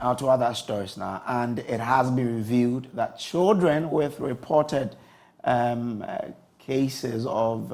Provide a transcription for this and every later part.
to other stories now, and it has been revealed that children with reported cases of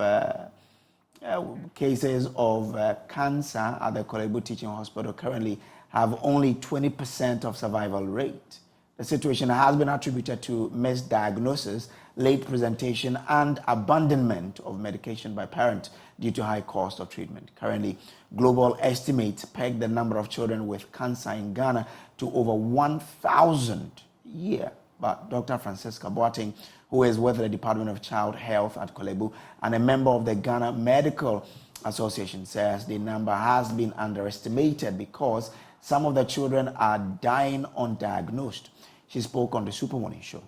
cancer at the Kolebu Teaching Hospital currently have only 20% of survival rate. The situation has been attributed to misdiagnosis, late presentation, and abandonment of medication by parents due to high cost of treatment. Currently, global estimates peg the number of children with cancer in Ghana to over 1,000 a year. But Dr. Francisca Boateng, who is with the Department of Child Health at Kolebu and a member of the Ghana Medical Association, says the number has been underestimated because some of the children are dying undiagnosed. She spoke on the Super Morning Show.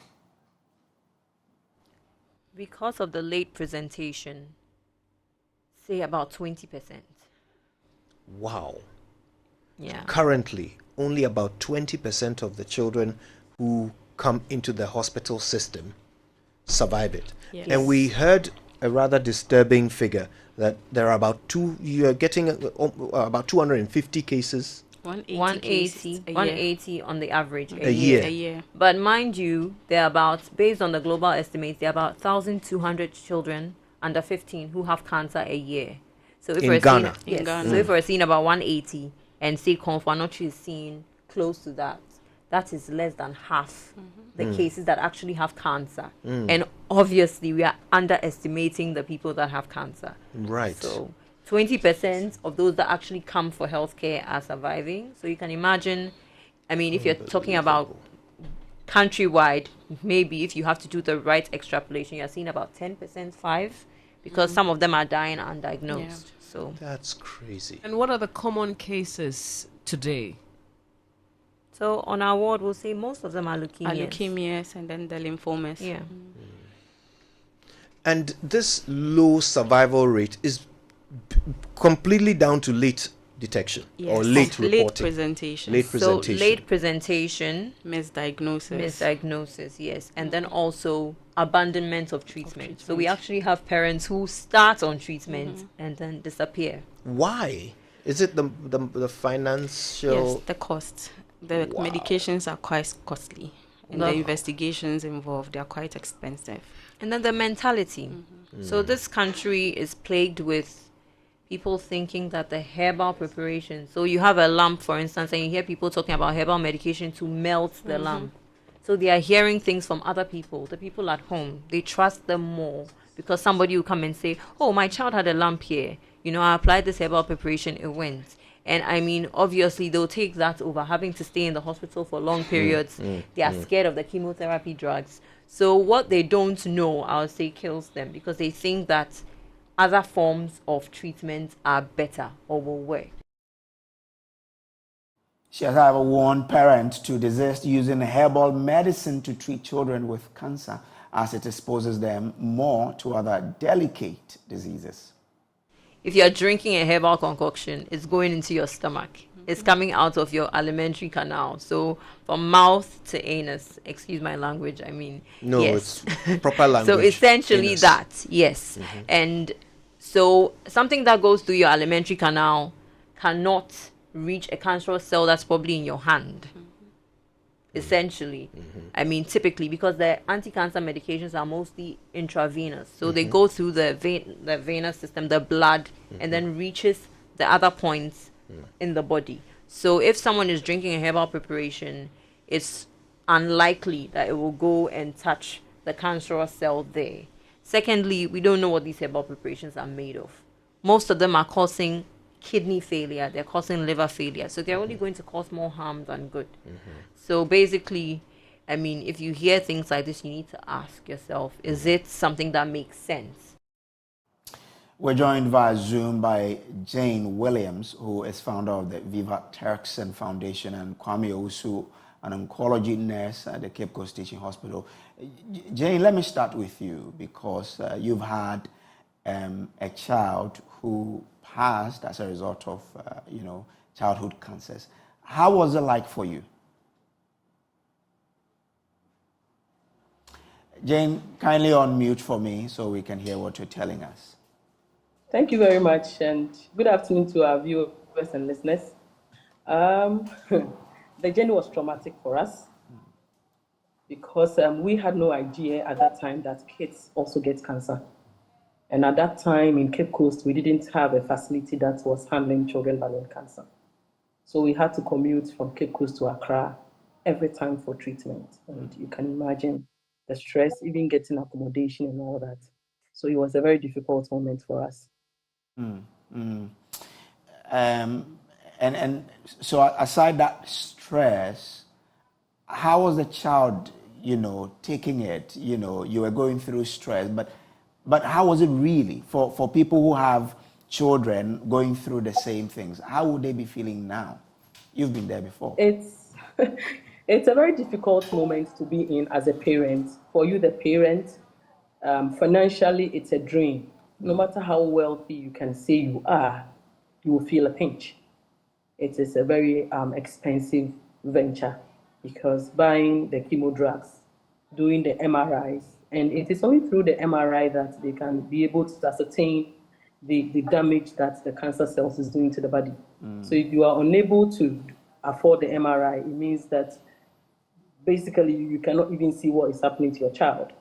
Because of the late presentation, say about 20%. Wow. Yeah. Currently, only about 20% of the children who come into the hospital system survive it. Yes. And we heard a rather disturbing figure that there are you're getting about 250 cases. 180 on the average a year. A year. But mind you, there are about, based on the global estimates, there are about 1,200 children under 15 who have cancer a year. So if In we're Ghana. seeing, In Ghana. So if we're seeing about 180 and say Konfanochi is seeing close to that, that is less than half the cases that actually have cancer. And obviously we are underestimating the people that have cancer. Right. So 20% of those that actually come for healthcare are surviving. So you can imagine, I mean, if you're talking about countrywide, maybe if you have to do the right extrapolation, you're seeing about 10%, 5, because some of them are dying undiagnosed. Yeah. So That's crazy. And what are the common cases today? so on our ward, we'll say most of them are Are leukemias. leukemias and then the lymphomas. Yeah. And this low survival rate is completely down to late detection Yes. or late Late reporting. presentation. Late So presentation. late presentation, Misdiagnosis. yes, and then also abandonment of treatment. So we actually have parents who start on treatment and then disappear. Why? Is it the financial? Yes, the cost. The Wow. medications are quite costly. And The- the investigations involved, they are quite expensive. And then the mentality. So this country is plagued with people thinking that the herbal preparation. So you have a lump, for instance, and you hear people talking about herbal medication to melt the lump. So they are hearing things from other people, the people at home. They trust them more because somebody will come and say, "Oh, my child had a lump here. You know, I applied this herbal preparation, it went." And I mean, obviously, they'll take that over having to stay in the hospital for long periods. They are scared of the chemotherapy drugs. So what they don't know, I'll say, kills them because they think that other forms of treatment are better or will work. She has, however, warned parents to desist using herbal medicine to treat children with cancer as it exposes them more to other delicate diseases. If you're drinking a herbal concoction, it's going into your stomach. It's coming out of your alimentary canal. So from mouth to anus, excuse my language, I mean, No, yes. it's proper language. So essentially Anus. that, yes. And so something that goes through your alimentary canal cannot reach a cancerous cell that's probably in your hand. Essentially, I mean, typically, because the anti-cancer medications are mostly intravenous, so they go through the venous system, the blood, and then reaches the other points in the body. So if someone is drinking a herbal preparation, it's unlikely that it will go and touch the cancerous cell there. Secondly, we don't know what these herbal preparations are made of. Most of them are causing kidney failure, they're causing liver failure, so they're only going to cause more harm than good. So basically, I mean, if you hear things like this, you need to ask yourself, is it something that makes sense? We're joined via Zoom by Jane Williams, who is founder of the Viva Terksen Foundation, and Kwame Owusu, an oncology nurse at the Cape Coast Teaching Hospital. Jane, let me start with you because you've had a child who passed as a result of, childhood cancers. How was it like for you? Jane, kindly unmute for me so we can hear what you're telling us. Thank you very much, and good afternoon to our viewers and listeners. the journey was traumatic for us because we had no idea at that time that kids also get cancer. And at that time in Cape Coast, we didn't have a facility that was handling children balloon cancer. So we had to commute from Cape Coast to Accra every time for treatment. And you can imagine the stress, even getting accommodation and all that. So it was a very difficult moment for us. And so aside that stress, how was the child, taking it? You were going through stress, but how was it really for people who have children going through the same things? How would they be feeling now? You've been there before. It's it's a very difficult moment to be in as a parent. For you, the parent, financially, it's a drain. No matter how wealthy you can say you are, you will feel a pinch. It is a very expensive venture because buying the chemo drugs, doing the MRIs, and it is only through the MRI that they can be able to ascertain the damage that the cancer cells is doing to the body. So if you are unable to afford the MRI, it means that basically you cannot even see what is happening to your child.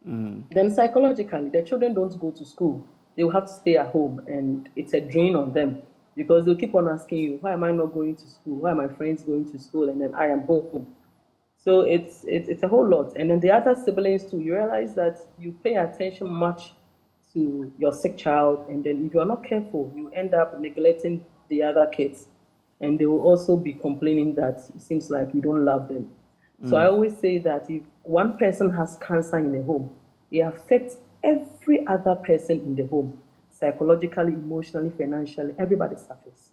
Then psychologically, the children don't go to school. They will have to stay at home, and it's a drain on them because they'll keep on asking you, why am I not going to school? Why are my friends going to school? And then I am home. So it's a whole lot. And then the other siblings too, you realize that you pay attention much to your sick child, and then if you are not careful, you end up neglecting the other kids. And they will also be complaining that it seems like you don't love them. So I always say that if one person has cancer in a home, it affects every other person in the home, psychologically, emotionally, financially, everybody suffers.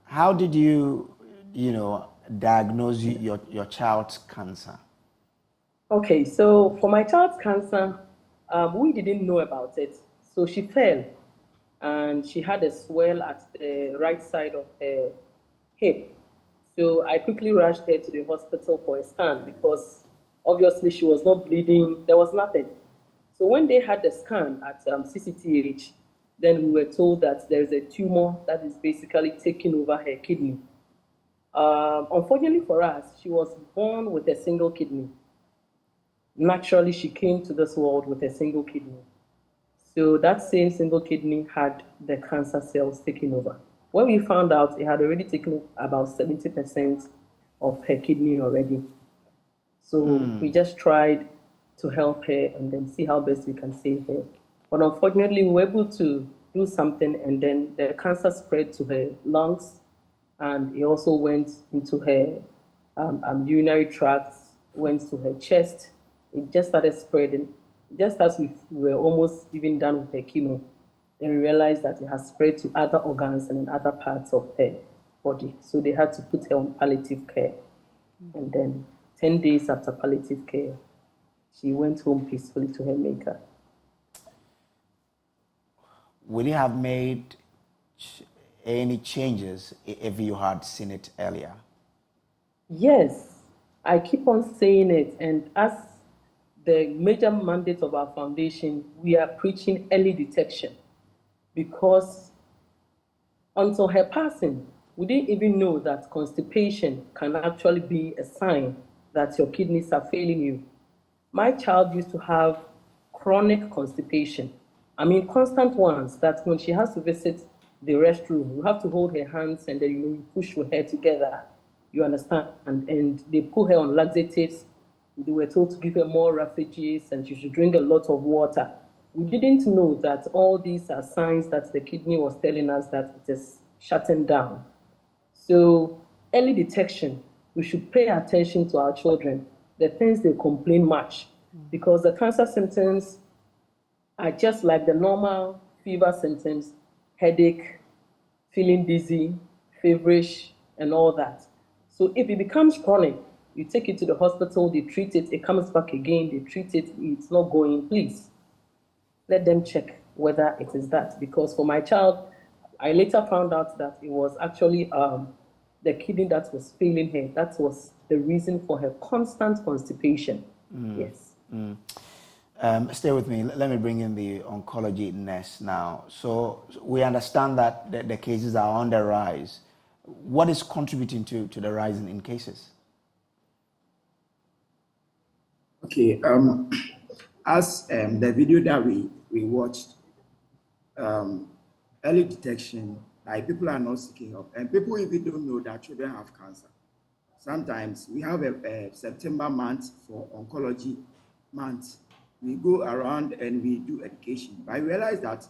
How did you, diagnose your child's cancer? Okay, so for my child's cancer, we didn't know about it. So she fell and she had a swell at the right side of her hip. So I quickly rushed her to the hospital for a scan because obviously she was not bleeding, there was nothing. So when they had the scan at CCTH, then we were told that there is a tumor that is basically taking over her kidney. Unfortunately for us, she was born with a single kidney. Naturally, she came to this world with a single kidney. So that same single kidney had the cancer cells taking over. When we found out, it had already taken about 70% of her kidney already. So we just tried to help her and then see how best we can save her. But unfortunately, we were able to do something, and then the cancer spread to her lungs, and it also went into her urinary tract, went to her chest. It just started spreading. Just as we were almost even done with her chemo, then we realized that it has spread to other organs and in other parts of her body. So they had to put her on palliative care. And then 10 days after palliative care, she went home peacefully to her maker. Would you have made any changes if you had seen it earlier? Yes, I keep on saying it. And as the major mandate of our foundation, we are preaching early detection because until her passing, we didn't even know that constipation can actually be a sign that your kidneys are failing you. My child used to have chronic constipation. I mean, constant ones that when she has to visit the restroom, you have to hold her hands and then you push her hair together. You understand? And they put her on laxatives. They were told to give her more refugees and she should drink a lot of water. We didn't know that all these are signs that the kidney was telling us that it is shutting down. So early detection, we should pay attention to our children, the things they complain much, because the cancer symptoms are just like the normal fever symptoms, headache, feeling dizzy, feverish, and all that. So if it becomes chronic, you take it to the hospital, they treat it, it comes back again, they treat it, it's not going, please. Let them check whether it is that. Because for my child, I later found out that it was actually the kidney that was failing her. That was the reason for her constant constipation. Yes. Stay with me. Let me bring in the Oncology Nest now. So we understand that the cases are on the rise what is contributing to the rise in cases? Okay, as the video that we watched, early detection, like people are not seeking help, and people even don't know that children have cancer. Sometimes we have a September month for oncology month. We go around and we do education, but I realize that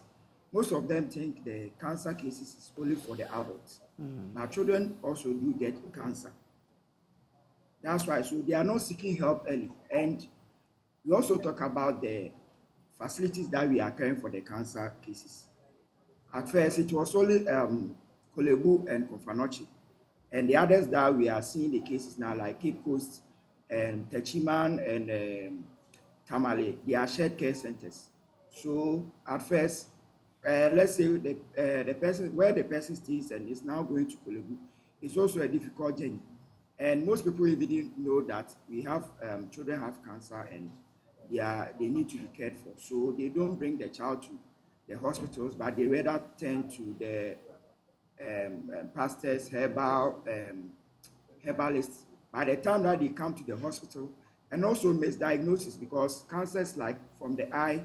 most of them think the cancer cases is only for the adults. But children also do get cancer. That's why, so they are not seeking help early. And we also talk about the facilities that we are caring for the cancer cases. At first, it was only Kolebu and Kofanochi. And the others that we are seeing the cases now, like Cape Coast and Techiman and Tamale, they are shared care centers. So at first, let's say the person, where the person stays and is now going to Kolebu, it's also a difficult journey. And most people even didn't know that we have children have cancer and they need to be cared for. So they don't bring the child to the hospitals, but they rather tend to the pastors, herbalists. By the time that they come to the hospital, and also misdiagnosis, because cancers like from the eye,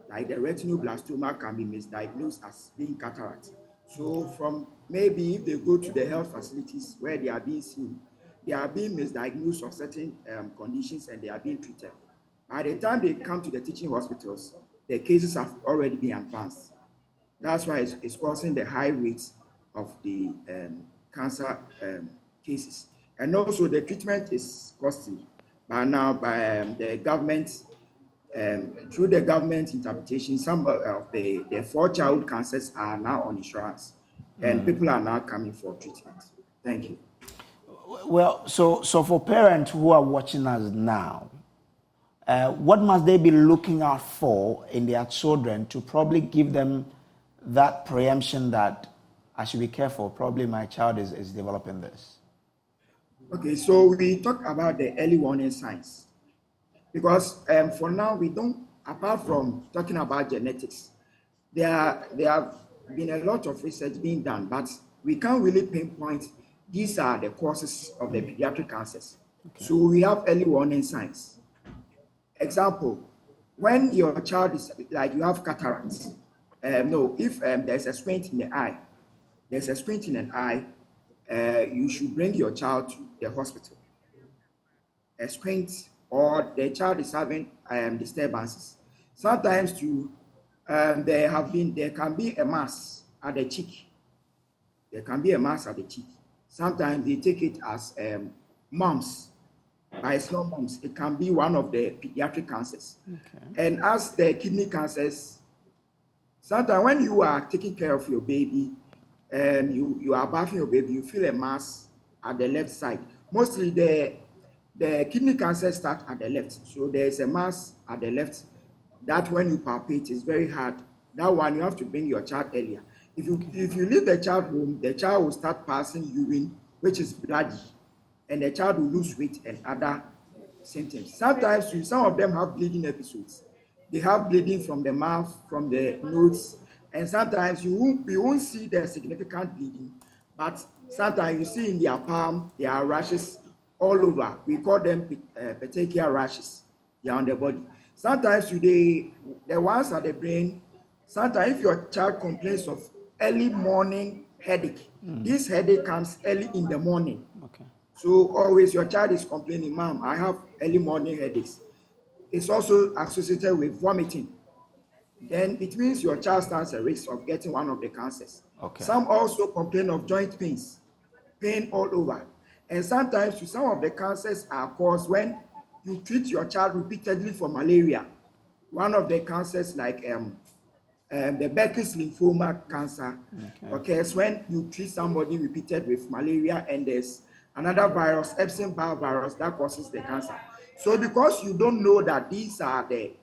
like the retinoblastoma, can be misdiagnosed as being cataract. So from maybe if they go to the health facilities where they are being seen, they are being misdiagnosed of certain conditions and they are being treated. By the time they come to the teaching hospitals, the cases have already been advanced. That's why it's causing the high rates of the cancer cases. And also the treatment is costly. But now by the government, through the government interpretation, some of the 4 child cancers are now on insurance. And people are now coming for treatment. Thank you. Well, so for parents who are watching us now, what must they be looking out for in their children to probably give them that preemption that I should be careful, probably my child is developing this? Okay, so we talk about the early warning signs. Because for now, we don't, apart from talking about genetics, there have been a lot of research being done, but we can't really pinpoint these are the causes of the pediatric cancers. Okay. So we have early warning signs. Example, when your child is, like you have cataracts, if there's a squint in the eye, you should bring your child to the hospital. A squint, or the child is having disturbances. Sometimes there can be a mass at the cheek. Sometimes they take it as mumps. By it's not mumps, it can be one of the pediatric cancers. Okay. And as the kidney cancers, sometimes when you are taking care of your baby and you are bathing your baby, you feel a mass at the left side. Mostly the kidney cancer starts at the left. So there's a mass at the left that when you palpate is very hard. That one you have to bring your child earlier. If you leave the child home, the child will start passing urine, which is bloody, and the child will lose weight and other symptoms. Sometimes some of them have bleeding episodes. They have bleeding from the mouth, from the nose, and sometimes you won't see the significant bleeding, but sometimes you see in their palm, there are rashes all over. We call them petechial rashes. They are on the body. Sometimes the ones at the brain, sometimes if your child complains of early morning headache, this headache comes early in the morning. Okay. So always your child is complaining, Mom, I have early morning headaches. It's also associated with vomiting. Then it means your child stands a risk of getting one of the cancers. Okay. Some also complain of joint pains, pain all over. And sometimes some of the cancers are caused when you treat your child repeatedly for malaria. One of the cancers like the Becker's lymphoma cancer occurs when you treat somebody repeated with malaria, and there's another virus, Epstein-Barr virus, that causes the cancer. So because you don't know that these are the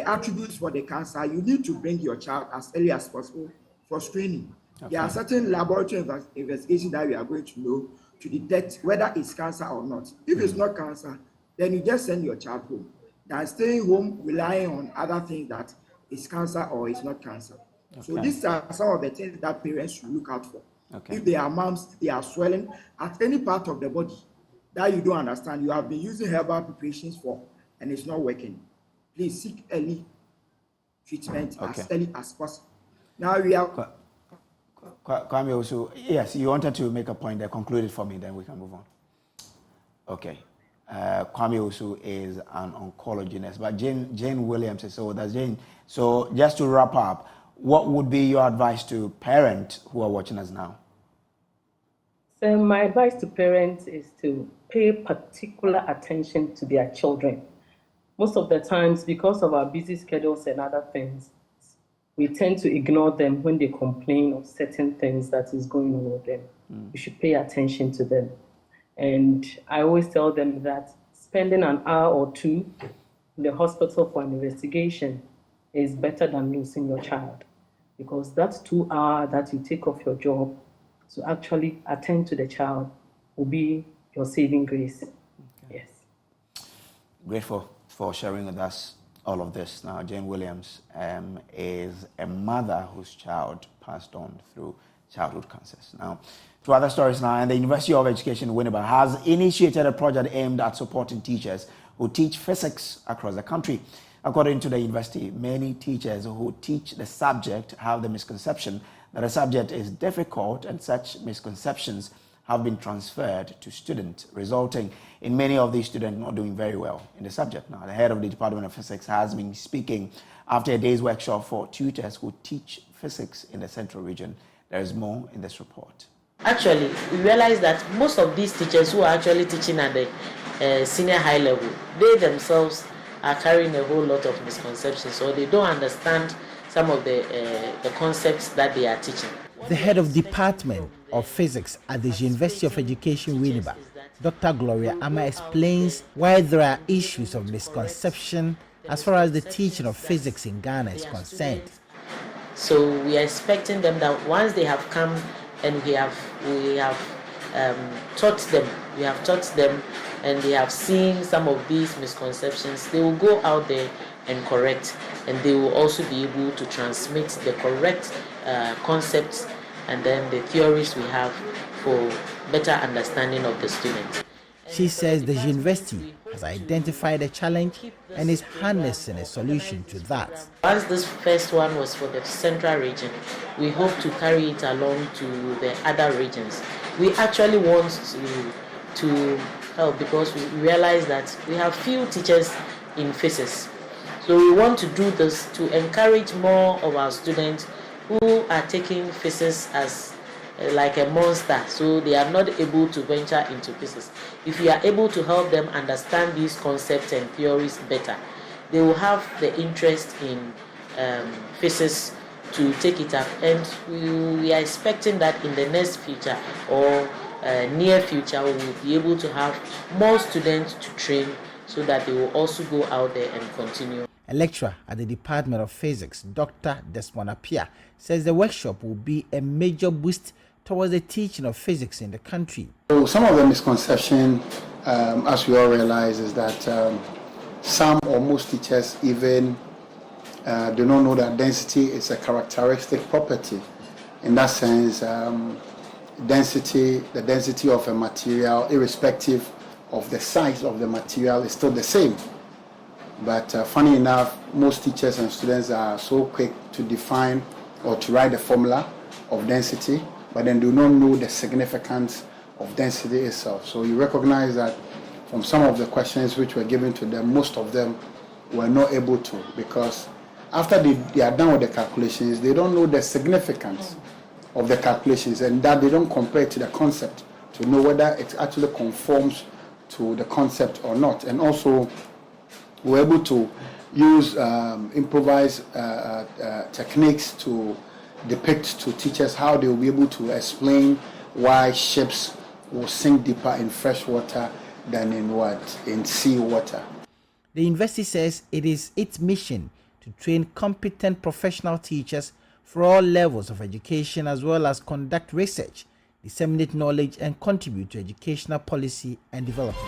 attributes for the cancer, you need to bring your child as early as possible for screening. Okay. There are certain laboratory investigations that we are going to know to detect whether it's cancer or not. If it's not cancer, then you just send your child home. Than staying home relying on other things that it's cancer or it's not cancer. Okay. So these are some of the things that parents should look out for. Okay. If there are mumps, they are swelling at any part of the body that you don't understand, you have been using herbal preparations for, and it's not working, please seek early treatment as early as possible. Now we are. Kwame also, yes, you wanted to make a point there. Conclude it for me, then we can move on. Okay. Kwame also is an oncology nurse, but Jane Williams is so that's Jane. So just to wrap up, what would be your advice to parents who are watching us now? So my advice to parents is to pay particular attention to their children. Most of the times, because of our busy schedules and other things, we tend to ignore them when they complain of certain things that is going on with them. We should pay attention to them. And I always tell them that spending an hour or two in the hospital for an investigation is better than losing your child, because that 2 hours that you take off your job to actually attend to the child will be your saving grace. Yes. Grateful for sharing with us all of this. Now, Jane Williams is a mother whose child passed on through childhood cancers. Now, to other stories now, and the University of Education Winneba has initiated a project aimed at supporting teachers who teach physics across the country. According to the university, many teachers who teach the subject have the misconception that the subject is difficult, and such misconceptions have been transferred to students, resulting in many of these students not doing very well in the subject. Now, the head of the Department of Physics has been speaking after a day's workshop for tutors who teach physics in the Central Region. There is more in this report. Actually, we realize that most of these teachers who are actually teaching at the senior high level, they themselves are carrying a whole lot of misconceptions, or they don't understand some of the concepts that they are teaching. The head of Department of Physics at the University of Education Winneba, Dr. Gloria Ama, explains why there are issues of misconception as far as the teaching of physics in Ghana is concerned. So we are expecting them that once they have come and we have taught them and they have seen some of these misconceptions, they will go out there and correct, and they will also be able to transmit the correct concepts and then the theories we have for better understanding of the students. She says the university has identified a challenge and is harnessing a solution to that. As this first one was for the Central Region, we hope to carry it along to the other regions. We actually want to help because we realize that we have few teachers in physics. So we want to do this to encourage more of our students who are taking physics as like a monster, so they are not able to venture into physics. If we are able to help them understand these concepts and theories better, they will have the interest in physics to take it up, and we are expecting that in the next future or near future we will be able to have more students to train so that they will also go out there and continue. A lecturer at the Department of Physics, Dr. Desmond Appiah, says the workshop will be a major boost towards the teaching of physics in the country. So some of the misconception, as we all realize, is that some or most teachers even do not know that density is a characteristic property. In that sense, the density of a material, irrespective of the size of the material, is still the same. But funny enough, most teachers and students are so quick to define or to write the formula of density, but then do not know the significance of density itself. So you recognize that from some of the questions which were given to them, most of them were not able to, because after they are done with the calculations, they don't know the significance of the calculations, and that they don't compare it to the concept to know whether it actually conforms to the concept or not. And also, we're able to use improvised techniques to depict to teachers how they will be able to explain why ships will sink deeper in fresh water than in seawater. The university says it is its mission to train competent professional teachers for all levels of education, as well as conduct research, disseminate knowledge, and contribute to educational policy and development.